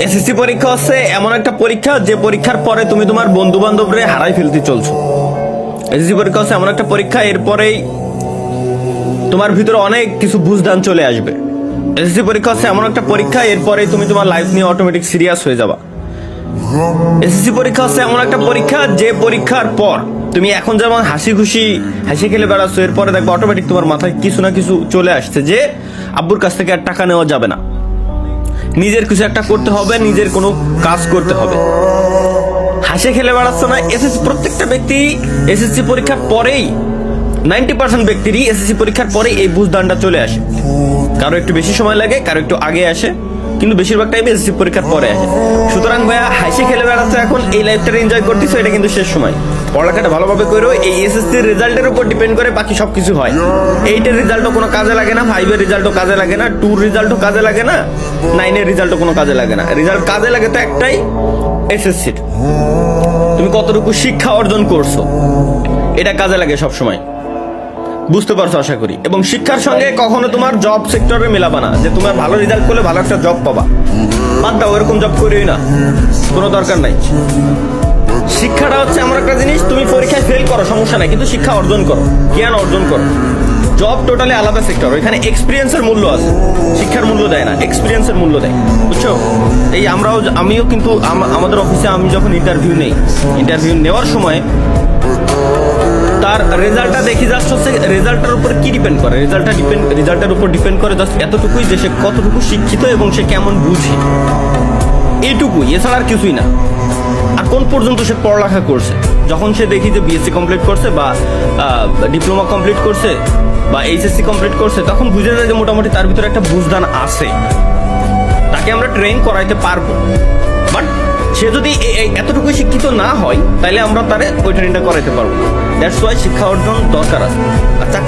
SSC পরীক্ষা হচ্ছে এমন একটা পরীক্ষা যে পরীক্ষার পরে তুমি তোমার বন্ধু বান্ধবরে হারাই ফেলতে চলছো। এসএসসি পরীক্ষা হচ্ছে এমন একটা পরীক্ষা, এরপরেই তোমার ভিতরে অনেক কিছু বুঝদান চলে আসবে। এসএসসি পরীক্ষা হচ্ছে এমন একটা পরীক্ষা, এরপরেই তুমি তোমার লাইফ নিয়ে অটোমেটিক সিরিয়াস হয়ে যাবা। এসএসসি পরীক্ষা হচ্ছে এমন একটা পরীক্ষা যে পরীক্ষার পর তুমি এখন যেমন হাসি খুশি হাসি খেলে বেড়াচ্ছ, এরপরে দেখবে অটোমেটিক তোমার মাথায় কিছু না কিছু চলে আসছে যে আব্বুর কাছ থেকে আর টাকা নেওয়া যাবে না, নিজের কিছু একটা করতে হবে, নিজের কোনো কাজ করতে হবে। হাসি খেলে বেড়াচ্ছ না। এসএসসি প্রত্যেকটা ব্যক্তি এসএসসি পরীক্ষার পরেই 90% ব্যক্তিরই এসএসসি পরীক্ষার পরে এই বুঝদানটা চলে আসে। কারো একটু বেশি সময় লাগে, কারো একটু আগে আসে, কিন্তু বেশিরভাগ টাইমে এসএসসি পরীক্ষার পরে আসে। সুতরাং ভাইয়া হাসি খেলে বেড়াচ্ছ এখন, এই লাইফটা এনজয় করতেছো, এটা কিন্তু শেষ সময়। পড়ালেখাটা ভালোভাবে করো। এই এসএসসির রেজাল্টের উপর ডিপেন্ড করে বাকি সবকিছু হয়। 8 এর রেজাল্টও কোনো কাজে লাগে না, 5 এর রেজাল্টও কাজে লাগে না, 2 রেজাল্টও কাজে লাগে না, 9 এর রেজাল্টও কোনো কাজে লাগে না। রেজাল্ট কাজে লাগে তো একটাই, এসএসসির তুমি কতটুকু শিক্ষা অর্জন করছো, এটা কাজে লাগে সব সময়। বুঝতে পারছো আশা করি। এবং শিক্ষার সঙ্গে কখনো তোমার জব সেক্টরে মেলাবা না যে তোমার ভালো রেজাল্ট করলে ভালো একটা জব পাবা। বাদ দাও, এরকম জব করিই না, কোনো দরকার নাই। শিক্ষাটা হচ্ছে এমন একটা জিনিস, তুমি পরীক্ষায় ফেল করো সমস্যা নাই, কিন্তু শিক্ষা অর্জন করো, জ্ঞান অর্জন করো। জব টোটালি আলাদা সেক্টর, ওইখানে এক্সপিরিয়েন্সের মূল্য আছে, শিক্ষার মূল্য দেয় না, এক্সপিরিয়েন্সের মূল্য দেয়, বুঝছো? এই আমিও কিন্তু আমাদের অফিসে আমি যখন ইন্টারভিউ নেওয়ার সময় তার রেজাল্টটা দেখি, জাস্ট হচ্ছে রেজাল্টের উপর কি ডিপেন্ড করে, রেজাল্টের উপর ডিপেন্ড করে জাস্ট এতটুকুই যে সে কতটুকু শিক্ষিত এবং সে কেমন বুঝে, এইটুকুই, এছাড়া আর কিছুই না। আর কোন পর্যন্ত সে পড়ালেখা করছে। যখন সে দেখি যে বিএসসি কমপ্লিট করছে বা ডিপ্লোমা কমপ্লিট করছে বা এইচএসসি কমপ্লিট করছে, তখন বুঝে যায় যে মোটামুটি তার ভিতরে একটা বুঝদান আছে, তাকে আমরা ট্রেন করাইতে পারবো। বাট সে যদি এতটুকু শিক্ষিত না হয়, তাহলে আমরা তারে ওই ট্রেনটা করাইতে পারবো। দ্যাটস ওয়াই শিক্ষা অর্জন দরকার আছে। আর চাকরি